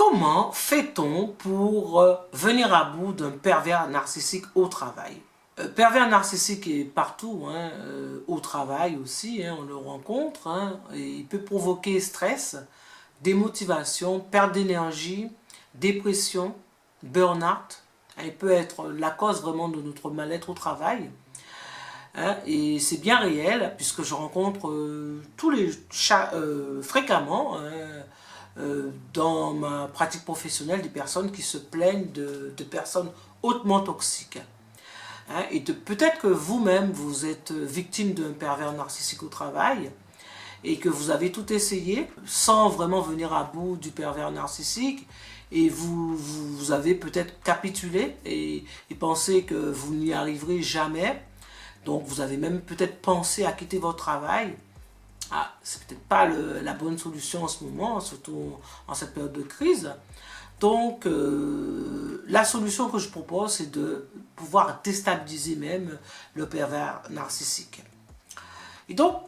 Comment fait-on pour venir à bout d'un pervers narcissique au travail? Pervers narcissique est partout, au travail aussi, on le rencontre. Et il peut provoquer stress, démotivation, perte d'énergie, dépression, burn-out. Il peut être la cause vraiment de notre mal-être au travail. Et c'est bien réel, puisque je rencontre fréquemment dans ma pratique professionnelle des personnes qui se plaignent de personnes hautement toxiques. Et peut-être que vous-même, vous êtes victime d'un pervers narcissique au travail et que vous avez tout essayé sans vraiment venir à bout du pervers narcissique et vous avez peut-être capitulé et pensé que vous n'y arriverez jamais. Donc vous avez même peut-être pensé à quitter votre travail. C'est peut-être pas la bonne solution en ce moment, surtout en cette période de crise. Donc, la solution que je propose, c'est de pouvoir déstabiliser même le pervers narcissique. Et donc,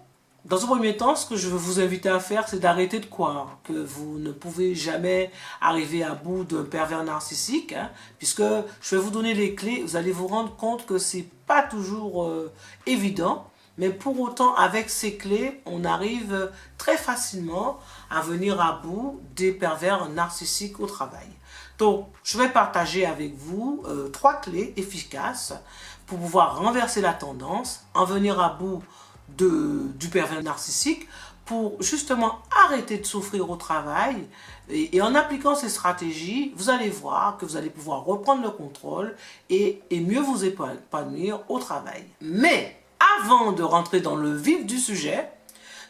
dans un premier temps, ce que je veux vous inviter à faire, c'est d'arrêter de croire que vous ne pouvez jamais arriver à bout d'un pervers narcissique, puisque je vais vous donner les clés, vous allez vous rendre compte que c'est pas toujours évident. Mais pour autant, avec ces clés, on arrive très facilement à venir à bout des pervers narcissiques au travail. Donc, je vais partager avec vous 3 clés efficaces pour pouvoir renverser la tendance, en venir à bout du pervers narcissique, pour justement arrêter de souffrir au travail. Et en appliquant ces stratégies, vous allez voir que vous allez pouvoir reprendre le contrôle et mieux vous épanouir au travail. Mais avant de rentrer dans le vif du sujet,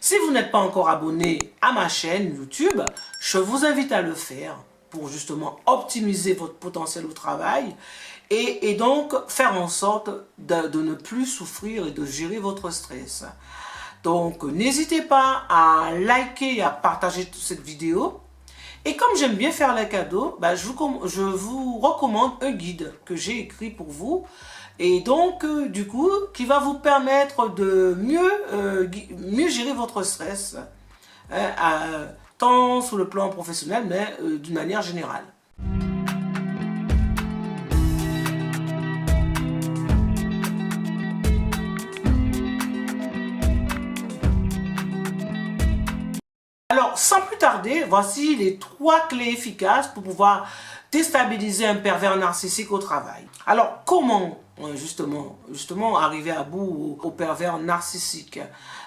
si vous n'êtes pas encore abonné à ma chaîne YouTube, je vous invite à le faire pour justement optimiser votre potentiel au travail et donc faire en sorte de ne plus souffrir et de gérer votre stress. Donc n'hésitez pas à liker et à partager cette vidéo. Et comme j'aime bien faire les cadeaux, je vous recommande un guide que j'ai écrit pour vous. Et donc, du coup, qui va vous permettre de mieux gérer votre stress, tant sur le plan professionnel, mais d'une manière générale. Alors, sans plus tarder, voici les 3 clés efficaces pour pouvoir déstabiliser un pervers narcissique au travail. Alors, comment justement arriver à bout au pervers narcissique?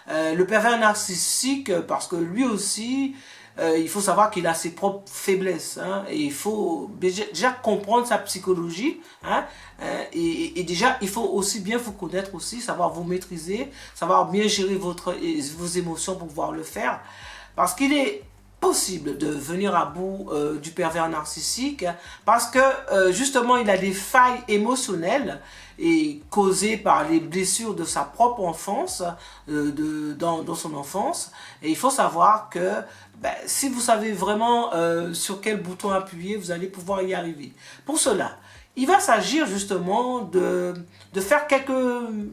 Le pervers narcissique, parce que lui aussi, il faut savoir qu'il a ses propres faiblesses. Et il faut déjà comprendre sa psychologie. Et déjà, il faut aussi bien vous connaître aussi, savoir vous maîtriser, savoir bien gérer vos émotions pour pouvoir le faire. Parce qu'il est possible de venir à bout du pervers narcissique parce que justement il a des failles émotionnelles et causées par les blessures de sa propre enfance, dans son enfance. Et il faut savoir que si vous savez vraiment sur quel bouton appuyer, vous allez pouvoir y arriver. Pour cela, il va s'agir justement de faire quelques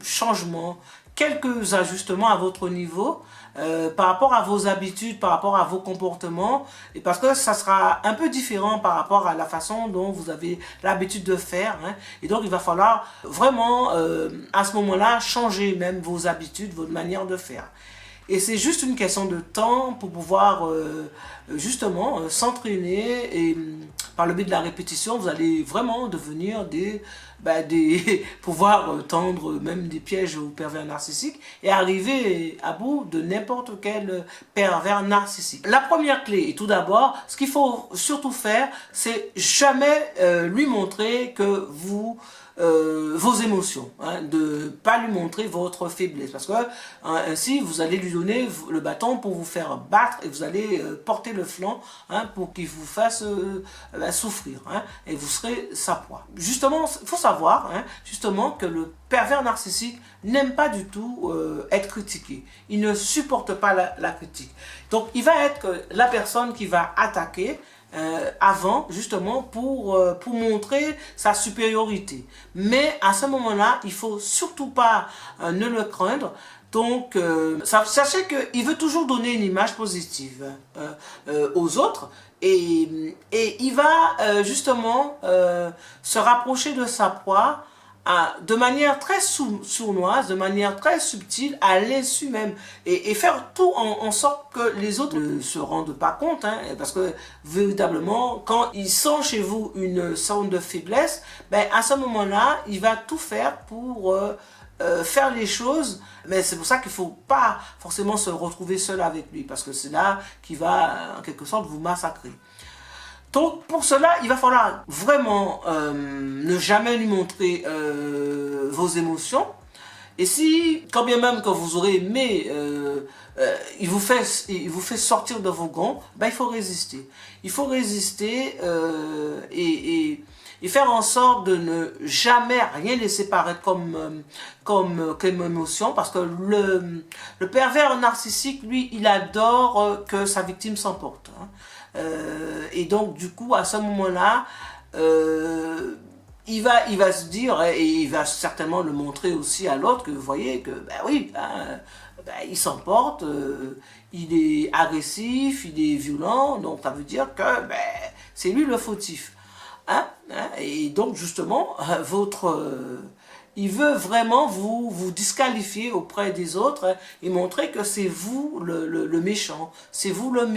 changements, quelques ajustements à votre niveau par rapport à vos habitudes, par rapport à vos comportements, et parce que ça sera un peu différent par rapport à la façon dont vous avez l'habitude de faire. Et donc il va falloir vraiment à ce moment-là changer même vos habitudes, votre manière de faire. Et c'est juste une question de temps pour pouvoir justement s'entraîner et par le biais de la répétition, vous allez vraiment devenir pouvoir tendre même des pièges aux pervers narcissiques et arriver à bout de n'importe quel pervers narcissique. La première clé, et tout d'abord, ce qu'il faut surtout faire, c'est jamais lui montrer que vos émotions, de ne pas lui montrer votre faiblesse, parce que ainsi vous allez lui donner le bâton pour vous faire battre et vous allez porter le flanc pour qu'il vous fasse souffrir, et vous serez sa proie. Justement, il faut savoir justement que le pervers narcissique n'aime pas du tout être critiqué. Il ne supporte pas la critique. Donc il va être la personne qui va attaquer avant justement pour montrer sa supériorité. Mais à ce moment-là, il faut surtout pas ne le craindre, Donc, sachez qu'il veut toujours donner une image positive aux autres et il va justement se rapprocher de sa proie de manière très sournoise, de manière très subtile, à l'insu même, et faire tout en sorte que les autres ne se rendent pas compte, hein, parce que véritablement, quand il sent chez vous une sorte de faiblesse, ben, à ce moment-là, il va tout faire pour faire les choses, mais c'est pour ça qu'il ne faut pas forcément se retrouver seul avec lui, parce que c'est là qu'il va en quelque sorte vous massacrer. Donc pour cela, il va falloir vraiment ne jamais lui montrer vos émotions. Et si, quand bien même que vous aurez aimé, il vous fait sortir de vos gonds, ben, il faut résister. Il faut résister et faire en sorte de ne jamais rien laisser paraître comme émotion, parce que le pervers narcissique, lui, il adore que sa victime s'emporte. Hein. Et donc, du coup, à ce moment-là, il va se dire, et il va certainement le montrer aussi à l'autre, que vous voyez que, ben oui, il s'emporte, il est agressif, il est violent, donc ça veut dire que ben, c'est lui le fautif. Hein? Et donc, justement, il veut vraiment vous disqualifier auprès des autres, hein, et montrer que c'est vous le méchant, c'est vous le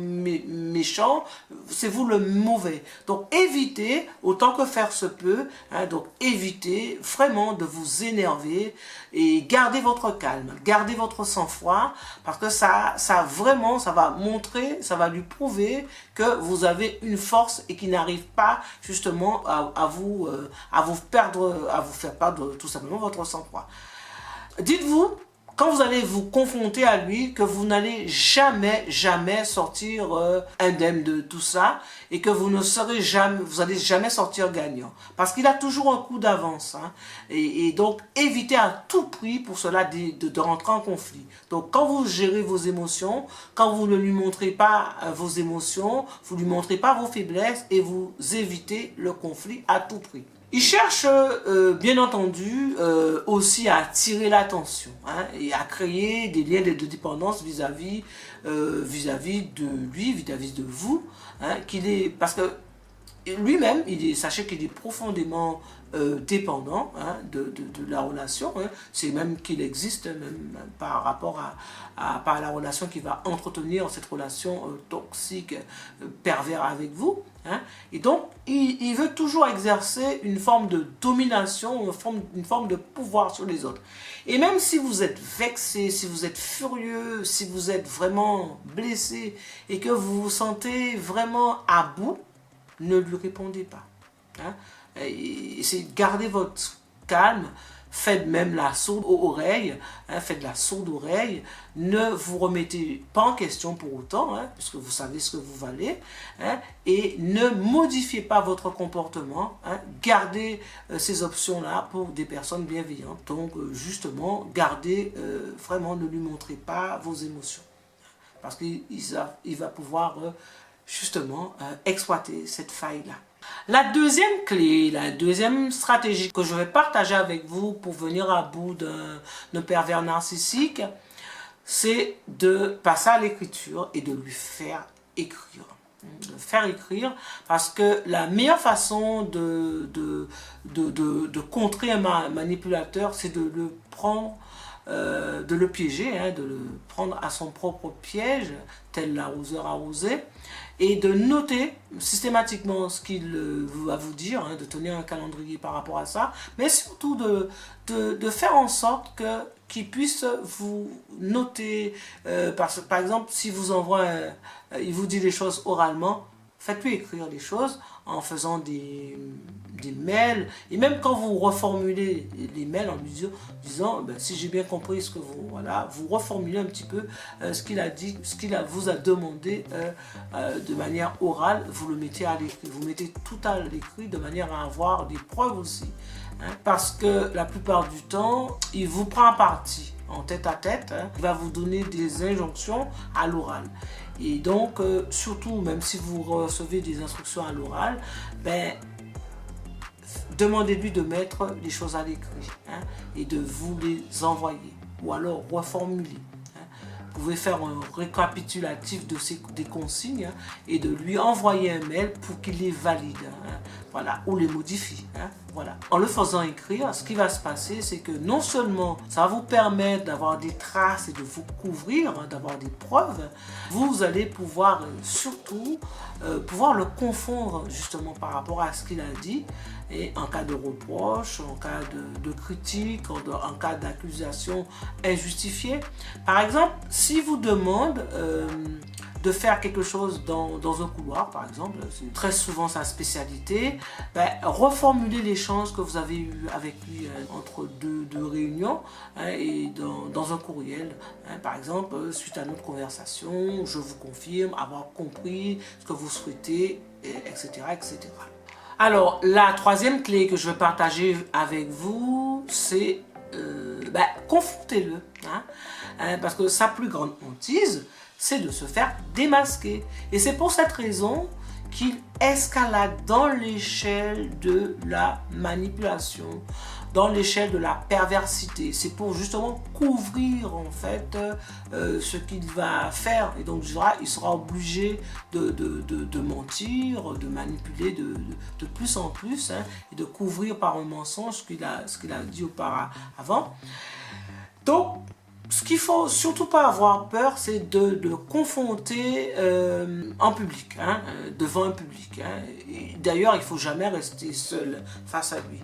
méchant, c'est vous le mauvais. Donc évitez, autant que faire se peut, hein, donc évitez vraiment de vous énerver et gardez votre calme, gardez votre sang-froid, parce que ça vraiment, ça va montrer, ça va lui prouver que vous avez une force et qu'il n'arrive pas justement à vous faire perdre tout simplement votre sang-froid. Dites-vous, quand vous allez vous confronter à lui, que vous n'allez jamais sortir indemne de tout ça, et que vous allez jamais sortir gagnant, parce qu'il a toujours un coup d'avance, hein, et donc évitez à tout prix pour cela de rentrer en conflit. Donc quand vous gérez vos émotions, quand vous ne lui montrez pas vos émotions, vous lui montrez pas vos faiblesses, et vous évitez le conflit à tout prix. Il cherche, bien entendu, aussi à attirer l'attention, hein, et à créer des liens de dépendance vis-à-vis de lui, vis-à-vis de vous, hein, parce que lui-même, sachez qu'il est profondément dépendant, hein, de la relation, hein. C'est même qu'il existe même par rapport par la relation qu'il va entretenir, cette relation toxique, pervers avec vous, hein. Et donc, il veut toujours exercer une forme de domination, une forme de pouvoir sur les autres. Et même si vous êtes vexé, si vous êtes furieux, si vous êtes vraiment blessé et que vous vous sentez vraiment à bout, ne lui répondez pas. Hein? Essayez de garder votre calme. Faites même la sourde oreille. Hein? Faites la sourde oreille. Ne vous remettez pas en question pour autant, hein, puisque vous savez ce que vous valez. Hein? Et ne modifiez pas votre comportement. Hein? Gardez ces options-là pour des personnes bienveillantes. Donc, justement, gardez, vraiment, ne lui montrez pas vos émotions. Parce qu'il va pouvoir justement exploiter cette faille-là. La deuxième clé, la deuxième stratégie que je vais partager avec vous pour venir à bout d'un pervers narcissique, c'est de passer à l'écriture et de lui faire écrire. De faire écrire, parce que la meilleure façon de contrer un manipulateur, c'est de le prendre, de le piéger, hein, de le prendre à son propre piège, tel l'arroseur arrosé, et de noter systématiquement ce qu'il va vous dire, hein, de tenir un calendrier par rapport à ça, mais surtout de faire en sorte qu'il puisse vous noter, par exemple, si vous envoie, il vous dit des choses oralement, faites-lui écrire des choses en faisant des mails, et même quand vous reformulez les mails en lui disant ben, si j'ai bien compris ce que vous reformulez un petit peu ce qu'il a dit, vous a demandé de manière orale, vous le mettez à l'écrit, vous mettez tout à l'écrit de manière à avoir des preuves aussi, hein, parce que la plupart du temps, il vous prend parti en tête à tête, hein, il va vous donner des injonctions à l'oral. Et donc, surtout, même si vous recevez des instructions à l'oral, ben, demandez-lui de mettre les choses à l'écrit, hein, et de vous les envoyer. ou alors reformuler. Vous pouvez faire un récapitulatif des consignes et de lui envoyer un mail pour qu'il les valide, voilà, ou les modifie. Voilà. En le faisant écrire, ce qui va se passer, c'est que non seulement ça va vous permettre d'avoir des traces et de vous couvrir, d'avoir des preuves, vous allez pouvoir surtout pouvoir le confondre justement par rapport à ce qu'il a dit, et en cas de reproche, en cas de critique, en cas d'accusation injustifiée. Par exemple, si vous demande de faire quelque chose dans un couloir, par exemple, c'est très souvent sa spécialité, reformuler l'échange que vous avez eu avec lui entre deux réunions et dans un courriel. Par exemple, suite à notre conversation, je vous confirme avoir compris ce que vous souhaitez, etc., etc. Alors, la troisième clé que je vais partager avec vous, c'est confrontez-le. Parce que sa plus grande hantise, c'est de se faire démasquer. Et c'est pour cette raison qu'il escalade dans l'échelle de la manipulation, dans l'échelle de la perversité. C'est pour justement couvrir en fait ce qu'il va faire. Et donc il sera obligé de mentir, de manipuler de plus en plus, et de couvrir par un mensonge ce qu'il a dit auparavant. Donc, ce qu'il ne faut surtout pas avoir peur, c'est de le confronter en public, devant un public. D'ailleurs, il ne faut jamais rester seul face à lui.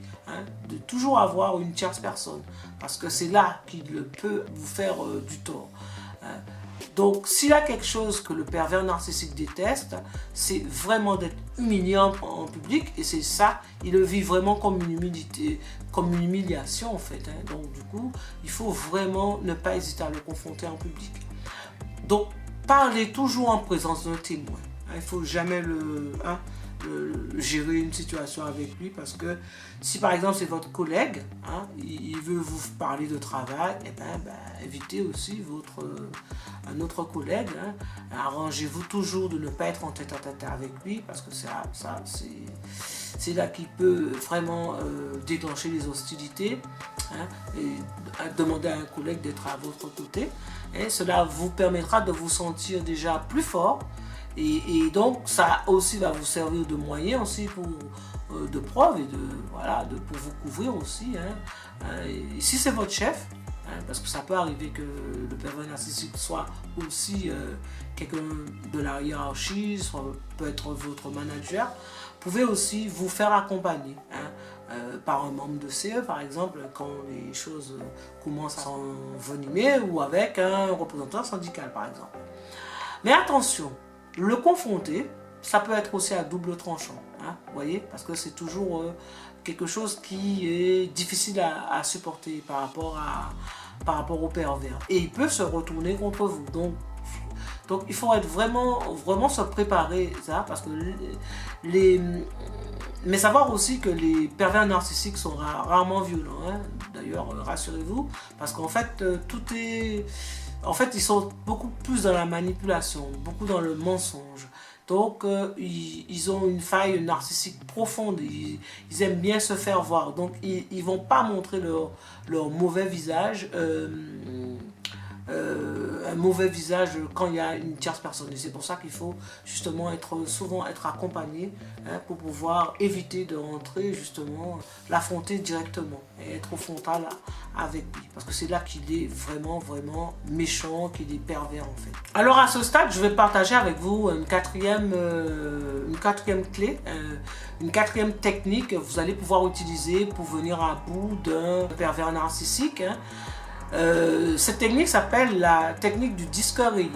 De toujours avoir une tierce personne, parce que c'est là qu'il peut vous faire du tort. Donc, s'il y a quelque chose que le pervers narcissique déteste, c'est vraiment d'être humilié en public, et c'est ça, il le vit vraiment comme une humiliation en fait. Donc, du coup, il faut vraiment ne pas hésiter à le confronter en public. Donc, parlez toujours en présence d'un témoin. Il ne faut jamais gérer une situation avec lui, parce que si par exemple c'est votre collègue, il veut vous parler de travail, invitez aussi un autre collègue. Arrangez-vous toujours de ne pas être en tête-à-tête avec lui, parce que c'est là qu'il peut vraiment déclencher les hostilités, et demander à un collègue d'être à votre côté, et cela vous permettra de vous sentir déjà plus fort. Et donc ça aussi va vous servir de moyen aussi de preuve et pour vous couvrir aussi. Et si c'est votre chef, parce que ça peut arriver que le pervers narcissique soit aussi quelqu'un de la hiérarchie, soit peut être votre manager, vous pouvez aussi vous faire accompagner par un membre de CE par exemple, quand les choses commencent à s'envenimer, ou avec un représentant syndical par exemple. Mais attention, le confronter, ça peut être aussi à double tranchant, vous voyez, parce que c'est toujours quelque chose qui est difficile à supporter par rapport au pervers. Et il peut se retourner contre vous. Donc il faut être vraiment se préparer ça, parce que mais savoir aussi que les pervers narcissiques sont rarement violents. D'ailleurs, rassurez-vous, parce qu'en fait, ils sont beaucoup plus dans la manipulation, beaucoup dans le mensonge. Donc, ils ont une faille narcissique profonde. Ils aiment bien se faire voir. Donc, ils ne vont pas montrer leur mauvais visage, un mauvais visage quand il y a une tierce personne. Et c'est pour ça qu'il faut justement souvent être accompagné, pour pouvoir éviter de rentrer justement, l'affronter directement et être au frontal avec lui, parce que c'est là qu'il est vraiment méchant, qu'il est pervers en fait. Alors à ce stade, je vais partager avec vous une quatrième clé, une quatrième technique que vous allez pouvoir utiliser pour venir à bout d'un pervers narcissique. Cette technique s'appelle la technique du disque rayé.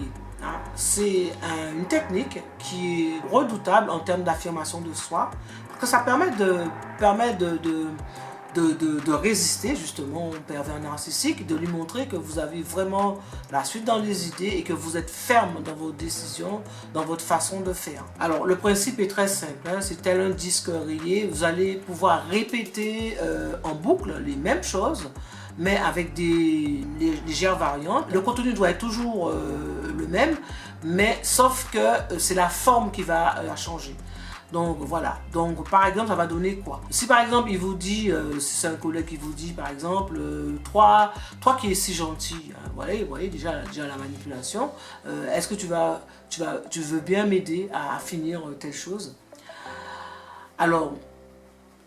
C'est une technique qui est redoutable en termes d'affirmation de soi, parce que ça permet de résister justement au pervers narcissique, de lui montrer que vous avez vraiment la suite dans les idées et que vous êtes ferme dans vos décisions, dans votre façon de faire. Alors le principe est très simple, c'est tel un disque rayé, vous allez pouvoir répéter en boucle les mêmes choses, mais avec des légères variantes. Le contenu doit être toujours le même, mais sauf que c'est la forme qui va changer. Donc voilà, donc par exemple ça va donner quoi? Si par exemple il vous dit, si c'est un collègue qui vous dit par exemple, toi qui es si gentil, hein, voilà, vous voyez déjà la manipulation, est-ce que tu veux bien m'aider à finir telle chose? Alors,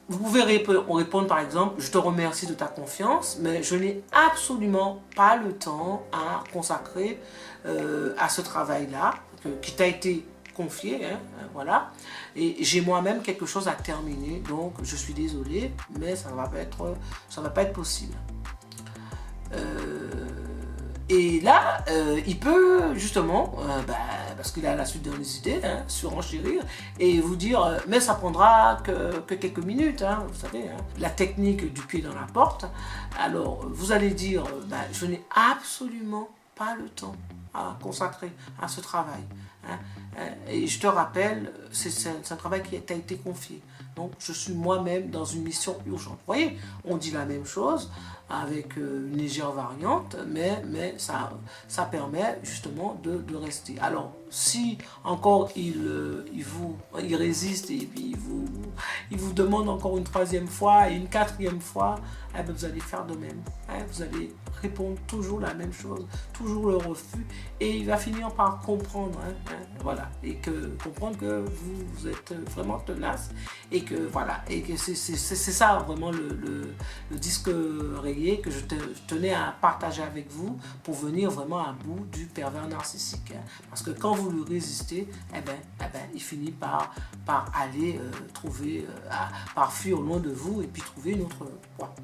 vous pouvez répondre par exemple, je te remercie de ta confiance, mais je n'ai absolument pas le temps à consacrer à ce travail-là, qui t'a été confié, hein, voilà, et j'ai moi-même quelque chose à terminer, donc je suis désolé, mais ça va pas être possible. Et là, il peut justement, parce qu'il a la suite des idées, hein, surenchérir et vous dire, mais ça prendra que quelques minutes, hein, vous savez, hein, la technique du pied dans la porte. Alors, vous allez dire, je n'ai absolument pas le temps à consacrer à ce travail. Hein, et je te rappelle, c'est un travail qui t'a été confié. Donc, je suis moi-même dans une mission urgente. Vous voyez, on dit la même chose avec une légère variante, mais ça permet justement de rester. Alors, si encore il résiste et puis il vous demande encore une troisième fois et une quatrième fois, eh bien, vous allez faire de même. Hein, vous allez répondre toujours la même chose, toujours le refus, et il va finir par comprendre, voilà, et comprendre que vous êtes vraiment tenace, et que voilà, et que c'est ça vraiment le disque rayé que je tenais à partager avec vous pour venir vraiment à bout du pervers narcissique, hein, parce que quand vous lui résistez, il finit par aller par fuir loin de vous et puis trouver une autre voie.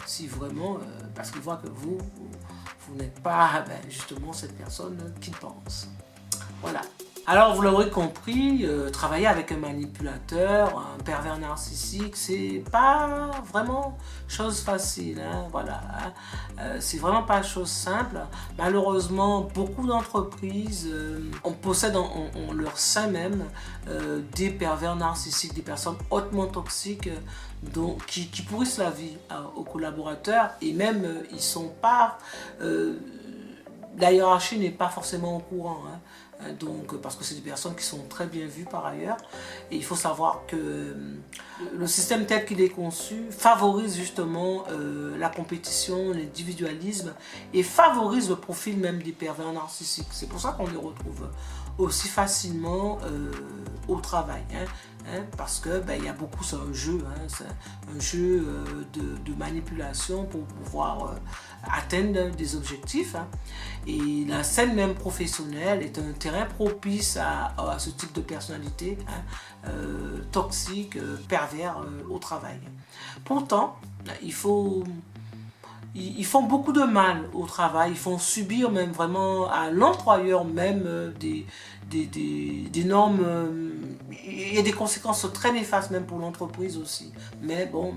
Si vraiment, parce qu'il voit que vous n'êtes pas justement cette personne qu'il pense. Voilà. Alors vous l'aurez compris, travailler avec un manipulateur, un pervers narcissique, c'est pas vraiment chose facile, hein, voilà, hein. C'est vraiment pas chose simple. Malheureusement, beaucoup d'entreprises possèdent en leur sein même des pervers narcissiques, des personnes hautement toxiques qui pourrissent la vie aux collaborateurs, et même ils sont pas, la hiérarchie n'est pas forcément au courant, hein. Donc, parce que c'est des personnes qui sont très bien vues par ailleurs, et il faut savoir que le système tel qu'il est conçu favorise justement la compétition, l'individualisme, et favorise le profil même des pervers narcissiques. C'est pour ça qu'on les retrouve aussi facilement au travail, parce que il y a beaucoup, c'est un jeu, c'est un jeu de manipulation pour pouvoir atteindre des objectifs, et la scène même professionnelle est un terrain propice à ce type de personnalité toxique, pervers au travail. Pourtant, ils font beaucoup de mal au travail, ils font subir même vraiment à l'employeur même des normes, il y a des conséquences très néfastes même pour l'entreprise aussi. Mais bon,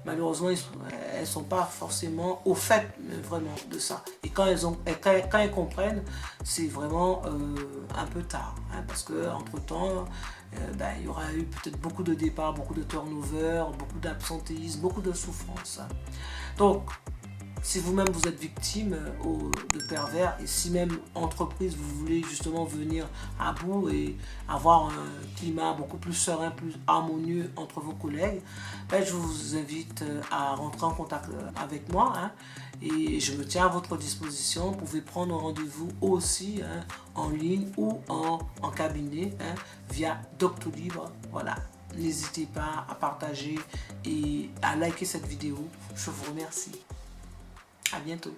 malheureusement, elles ne sont pas forcément au fait vraiment de ça. Et quand elles comprennent, c'est vraiment un peu tard, hein, parce qu'entre-temps, il y aura eu peut-être beaucoup de départs, beaucoup de turnover, beaucoup d'absentéisme, beaucoup de souffrance. Donc, si vous-même vous êtes victime de pervers, et si même entreprise vous voulez justement venir à bout et avoir un climat beaucoup plus serein, plus harmonieux entre vos collègues, je vous invite à rentrer en contact avec moi, hein, et je me tiens à votre disposition. Vous pouvez prendre un rendez-vous aussi, hein, en ligne ou en cabinet, hein, via Doctolib. Voilà. N'hésitez pas à partager et à liker cette vidéo. Je vous remercie. À bientôt.